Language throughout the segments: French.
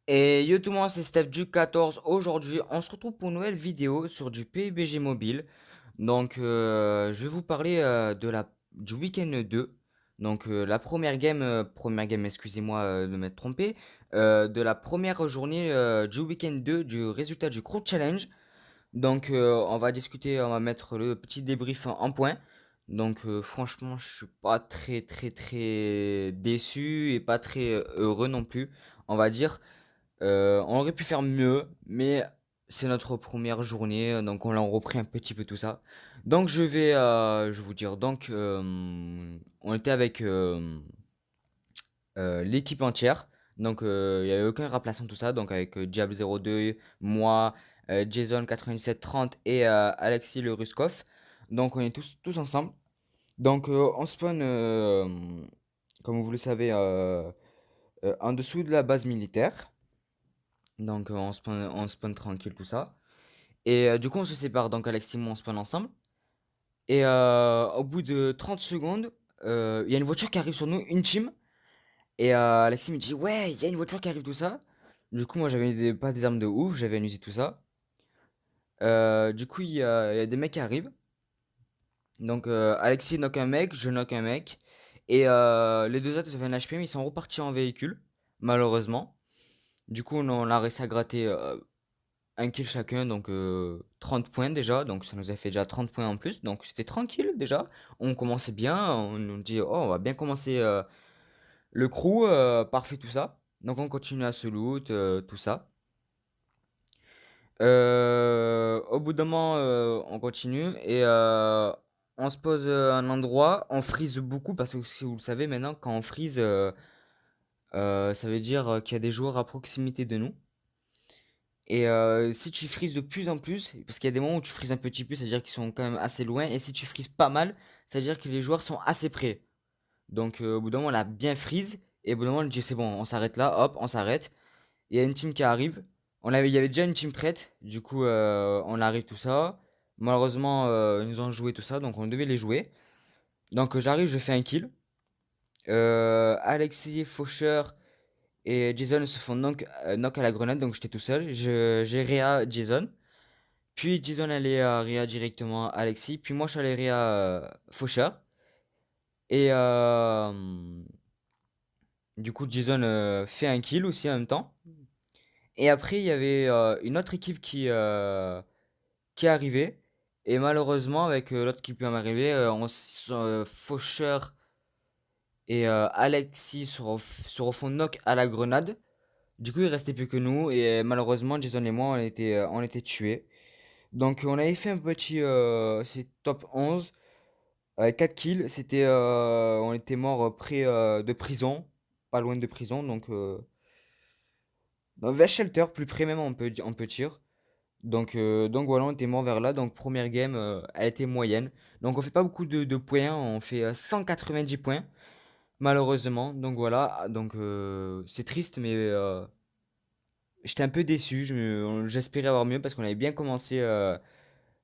Et yo tout le monde, c'est Steph du 14. Aujourd'hui, on se retrouve pour une nouvelle vidéo sur du PUBG Mobile. Donc, je vais vous parler du week-end 2. Donc, la première game, excusez-moi de m'être trompé, de la première journée du week-end 2 du résultat du Crew Challenge. Donc, on va discuter, on va mettre le petit débrief en point. Donc, franchement, je suis pas très déçu et pas très heureux non plus, on va dire. On aurait pu faire mieux, mais c'est notre première journée, donc on a repris un petit peu tout ça. Donc je vais vous dire, donc on était avec l'équipe entière, donc il n'y avait aucun remplaçant tout ça, donc avec Diable02, moi, Jason 9730 et Alexis le Ruskov. Donc on est tous ensemble. Donc on spawn, comme vous le savez, en dessous de la base militaire. Donc on spawn tranquille, tout ça. Et du coup on se sépare, donc Alex et moi on spawn ensemble. Et au bout de 30 secondes, il y a une voiture qui arrive sur nous, une team. Et Alexis me dit ouais, il y a une voiture qui arrive, tout ça. Du coup moi pas des armes de ouf, j'avais un Uzi, tout ça. Du coup il y a des mecs qui arrivent. Donc Alexis knock un mec, je knock un mec. Et les deux autres ils avaient un HPM, ils sont repartis en véhicule, malheureusement. Du coup on a réussi à gratter un kill chacun, donc 30 points déjà, donc ça nous a fait déjà 30 points en plus, donc c'était tranquille déjà. On commençait bien, on nous dit oh on va bien commencer le crew, parfait tout ça. Donc on continue à se loot, tout ça. Au bout d'un moment, on continue et on se pose un endroit, on freeze beaucoup parce que si vous le savez maintenant, quand on freeze, ça veut dire qu'il y a des joueurs à proximité de nous. Et si tu frises de plus en plus, parce qu'il y a des moments où tu frises un petit peu, c'est-à-dire qu'ils sont quand même assez loin, et si tu frises pas mal, c'est-à-dire que les joueurs sont assez près. Donc au bout d'un moment, on a bien freeze, et au bout d'un moment, on dit c'est bon, on s'arrête là, hop, on s'arrête. Il y a une team qui arrive. Il y avait déjà une team prête, du coup on arrive tout ça. Malheureusement, ils nous ont joué tout ça, donc on devait les jouer. Donc j'arrive, je fais un kill. Alexis, Faucheur et Jason se font knock à la grenade, donc j'étais tout seul. J'ai réa Jason. Puis Jason allait à Ria directement Alexis. Puis moi je suis allé Ria Faucheur. Et du coup Jason fait un kill aussi en même temps. Et après il y avait une autre équipe qui est arrivée. Et malheureusement avec l'autre qui peut m'arriver, Faucheur et Alexis se refont knock à la grenade. Du coup il restait plus que nous. Et malheureusement Jason et moi on était tués. Donc on avait fait un petit c'est top 11. Avec 4 kills, on était mort près de prison, pas loin de prison, donc dans vers Shelter, plus près même on peut dire. Donc voilà, on était mort vers là. Donc première game, elle était moyenne. Donc on fait pas beaucoup de points, on fait 190 points malheureusement. Donc voilà, donc c'est triste, mais j'étais un peu déçu. J'espérais avoir mieux parce qu'on avait bien commencé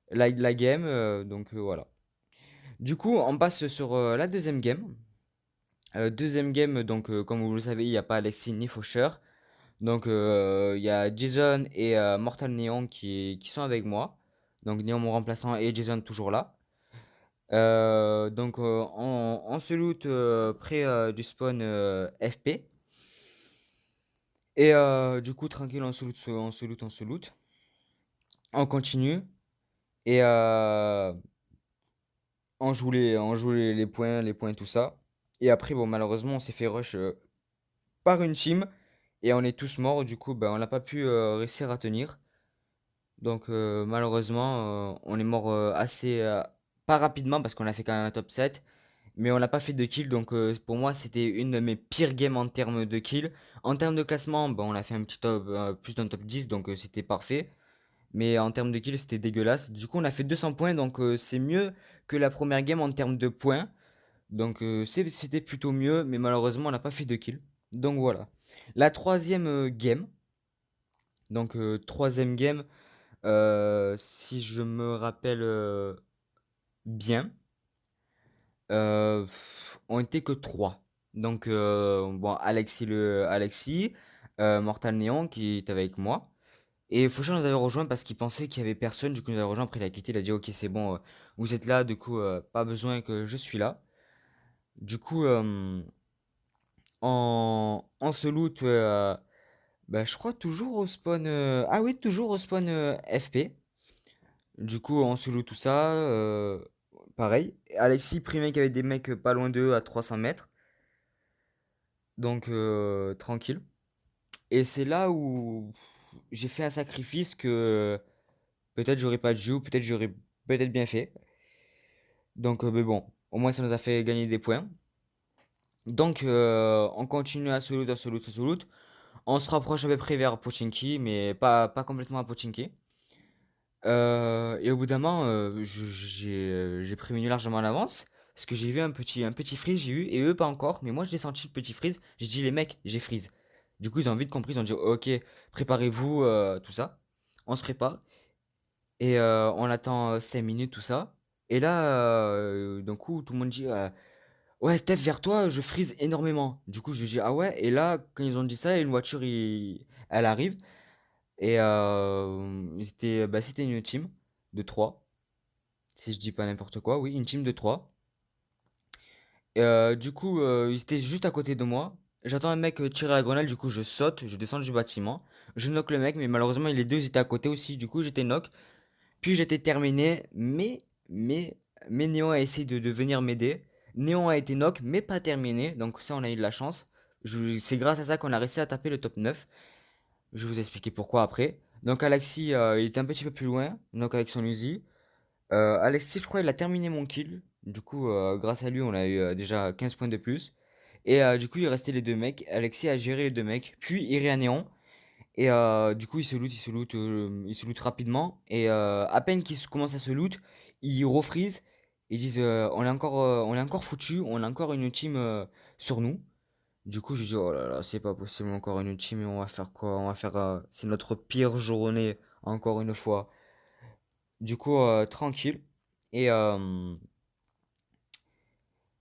la game, donc voilà. Du coup, on passe sur la deuxième game. Deuxième game, donc comme vous le savez, il n'y a pas Alexis ni Faucher. Donc il y a Jason et Mortal Neon qui sont avec moi. Donc Neon mon remplaçant et Jason toujours là. Donc on se loot près du spawn FP. Et du coup tranquille, on se loot. On continue. Et les points, tout ça. Et après, bon, malheureusement, on s'est fait rush par une team. Et on est tous morts, du coup, ben, on n'a pas pu réussir à tenir. Donc malheureusement, on est mort pas rapidement parce qu'on a fait quand même un top 7. Mais on n'a pas fait de kill, donc pour moi c'était une de mes pires games en termes de kill. En termes de classement, ben, on a fait un petit top, plus d'un top 10, donc c'était parfait. Mais en termes de kill, c'était dégueulasse. Du coup, on a fait 200 points, donc c'est mieux que la première game en termes de points. Donc c'était plutôt mieux, mais malheureusement, on n'a pas fait de kill. Donc voilà. La troisième game. Donc troisième game, si je me rappelle bien, on était que trois. Donc bon, Alexis, Mortal Néon qui était avec moi. Et Fauchon nous avait rejoint parce qu'il pensait qu'il y avait personne. Du coup, il nous avait rejoint. Après, il a quitté. Il a dit, ok, c'est bon, vous êtes là. Du coup, pas besoin que je suis là. Du coup, on se loot, bah, je crois toujours au spawn. Ah oui, toujours au spawn FP. Du coup, on se loot tout ça. Pareil. Alexis primait qu'il y avait des mecs pas loin d'eux à 300 mètres. Donc, tranquille. Et c'est là où j'ai fait un sacrifice que peut-être j'aurais pas dû, ou peut-être j'aurais peut-être bien fait. Donc, mais bon, au moins ça nous a fait gagner des points. Donc, on continue à se loot, à se loot, à se loot. On se rapproche à peu près vers Pochinki, mais pas complètement à Pochinki. Et au bout d'un moment, j'ai prévenu largement à l'avance. Parce que j'ai vu un petit freeze, j'ai eu, et eux pas encore. Mais moi, j'ai senti le petit freeze. J'ai dit, les mecs, j'ai freeze. Du coup, ils ont vite compris. Ils ont dit, ok, préparez-vous, tout ça. On se prépare. Et on attend 5 minutes, tout ça. Et là, d'un coup, tout le monde dit, ouais, Steph, vers toi, je freeze énormément. Du coup, je dis, ah ouais. Et là, quand ils ont dit ça, une voiture, elle arrive. Et c'était une team de 3 si je dis pas n'importe quoi, oui, une team de 3. Du coup, ils étaient juste à côté de moi. J'attends un mec tirer la grenade, du coup je saute, je descends du bâtiment. Je knock le mec, mais malheureusement les deux étaient à côté aussi, du coup j'étais knock. Puis j'étais terminé, mais, mais Néon a essayé de venir m'aider. Néon a été knock, mais pas terminé, donc ça on a eu de la chance. C'est grâce à ça qu'on a réussi à taper le top 9. Je vais vous expliquer pourquoi après. Donc Alexis, il était un petit peu plus loin, donc avec son Uzi. Alexis, je crois, il a terminé mon kill. Du coup, grâce à lui, on a eu déjà 15 points de plus. Et du coup, il restait les deux mecs. Alexis a géré les deux mecs. Puis, il à néon. Et du coup, il se loot rapidement. Et à peine qu'il commence à se loot, ils refreeze. Ils disent on est encore foutu, on a encore une team sur nous. Du coup, je dis oh là là, c'est pas possible, encore une team. Et on va faire quoi? On va faire. C'est notre pire journée, encore une fois. Du coup, tranquille. Et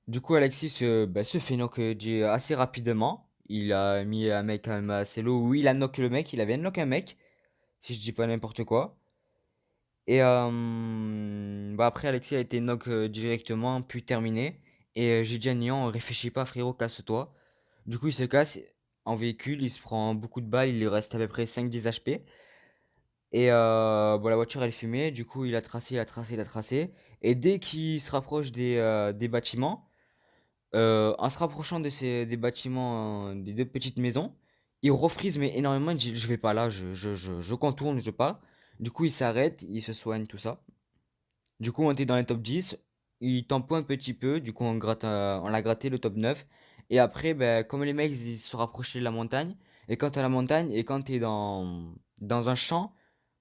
du coup, Alexis se fait knock assez rapidement. Il a mis un mec quand même assez low. Oui, il a knock le mec. Il avait knock un mec, si je dis pas n'importe quoi. Et bah après, Alexis a été knock directement, puis terminé. Et j'ai dit à Nian, réfléchis pas, frérot, casse-toi. Du coup, il se casse en véhicule. Il se prend beaucoup de balles. Il lui reste à peu près 5-10 HP. Et bon, la voiture elle fumait, du coup il a tracé, il a tracé, il a tracé. Et dès qu'il se rapproche des bâtiments, en se rapprochant des bâtiments, des deux petites maisons, il refreeze mais énormément, il dit je vais pas là, je contourne, je pars. Du coup il s'arrête, il se soigne, tout ça. Du coup on était dans les top 10, il tempo un petit peu, du coup on l'a gratté le top 9. Et après, ben, comme les mecs ils se rapprochaient de la montagne, et quand t'es à la montagne, et quand t'es dans un champ,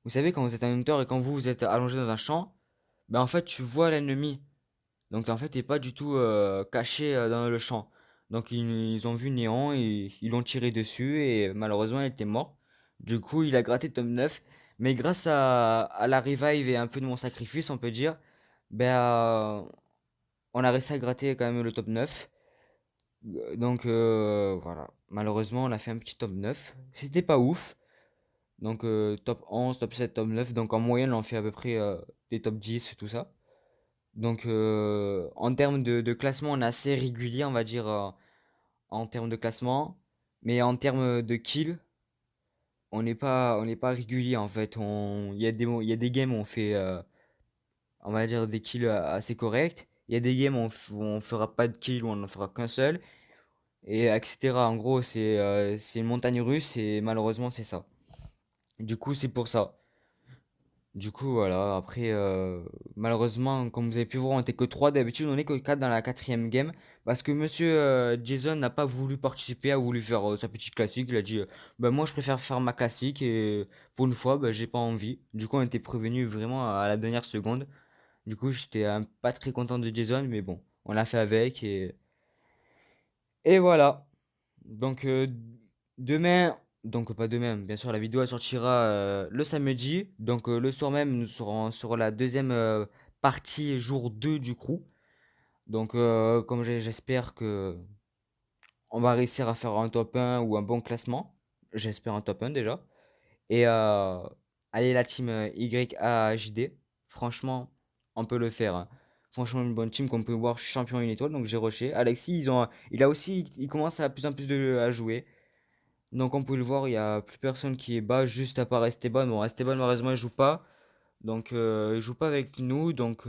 vous savez, quand vous êtes un hunter et quand vous êtes allongé dans un champ, ben en fait, tu vois l'ennemi. Donc en fait, t'es pas du tout caché dans le champ. Donc ils ont vu Néant et ils l'ont tiré dessus et malheureusement, il était mort. Du coup, il a gratté top 9. Mais grâce à la revive et un peu de mon sacrifice, on peut dire, ben on a réussi à gratter quand même le top 9. Donc voilà. Malheureusement, on a fait un petit top 9. C'était pas ouf. Donc top 11, top 7, top 9. Donc en moyenne, on fait à peu près des top 10, tout ça. Donc en termes de classement, on est assez régulier, on va dire, en termes de classement. Mais en termes de kills, on n'est pas régulier en fait. Il y a des games où on fait, on va dire, des kills assez corrects. Il y a des games où on fera pas de kills, où on n'en fera qu'un seul. Et etc. En gros, c'est une montagne russe et malheureusement, c'est ça. Du coup, c'est pour ça. Du coup, voilà, après, malheureusement, comme vous avez pu voir, on était que 3 d'habitude, on est que 4 dans la quatrième game, parce que monsieur Jason n'a pas voulu participer, a voulu faire sa petite classique, il a dit, bah moi je préfère faire ma classique, et pour une fois, bah j'ai pas envie. Du coup, on était prévenu vraiment à la dernière seconde, du coup, j'étais pas très content de Jason, mais bon, on l'a fait avec, et voilà. Donc demain, donc pas demain, bien sûr la vidéo elle sortira le samedi. Donc le soir même nous serons sur la deuxième partie jour 2 du crew. Donc comme j'espère que on va réussir à faire un top 1 ou un bon classement. j'espère en top 1 déjà. Et allez, la team YAJD, franchement, on peut le faire, hein. Franchement, une bonne team qu'on peut voir champion une étoile, donc j'ai rushé. Alexis, il a aussi, il commence à plus en plus à jouer. Donc on peut le voir, il y a plus personne qui est bas, juste à part Esteban. Bon, Esteban, malheureusement, il joue pas. Donc il joue pas avec nous. Donc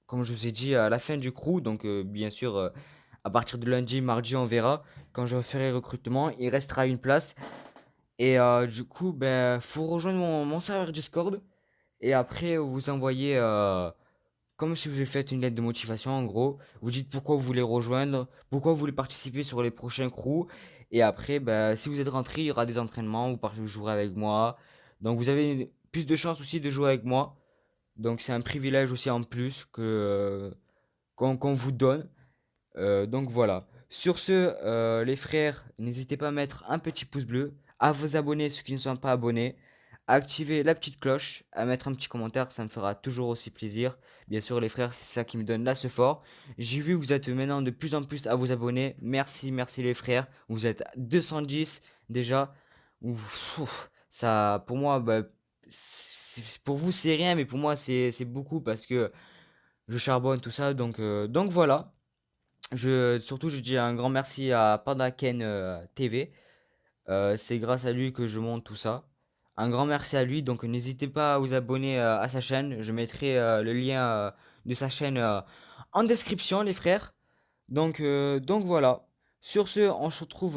comme je vous ai dit, à la fin du crew, donc bien sûr, à partir de lundi, mardi, on verra. Quand je ferai recrutement, il restera une place. Et du coup, ben, faut rejoindre mon serveur Discord. Et après, vous envoyez, comme si vous faites une lettre de motivation, en gros. Vous dites pourquoi vous voulez rejoindre, pourquoi vous voulez participer sur les prochains crews. Et après, ben, si vous êtes rentré, il y aura des entraînements, vous jouerez avec moi. Donc vous avez plus de chances aussi de jouer avec moi. Donc c'est un privilège aussi en plus qu'on vous donne. Donc voilà. Sur ce, les frères, n'hésitez pas à mettre un petit pouce bleu, à vous abonner ceux qui ne sont pas abonnés, à activer la petite cloche, à mettre un petit commentaire, ça me fera toujours aussi plaisir. Bien sûr, les frères, c'est ça qui me donne là ce fort. J'ai vu, vous êtes maintenant de plus en plus à vous abonner. Merci, merci les frères. Vous êtes 210 déjà. Ouf, ça, pour moi, bah, pour vous c'est rien, mais pour moi c'est beaucoup parce que je charbonne tout ça. Donc voilà. Surtout, je dis un grand merci à Pandaken TV. C'est grâce à lui que je monte tout ça. Un grand merci à lui. Donc, n'hésitez pas à vous abonner à sa chaîne. Je mettrai le lien de sa chaîne en description, les frères. Donc voilà. Sur ce, on se retrouve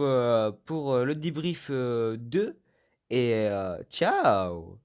pour le débrief 2. Et ciao!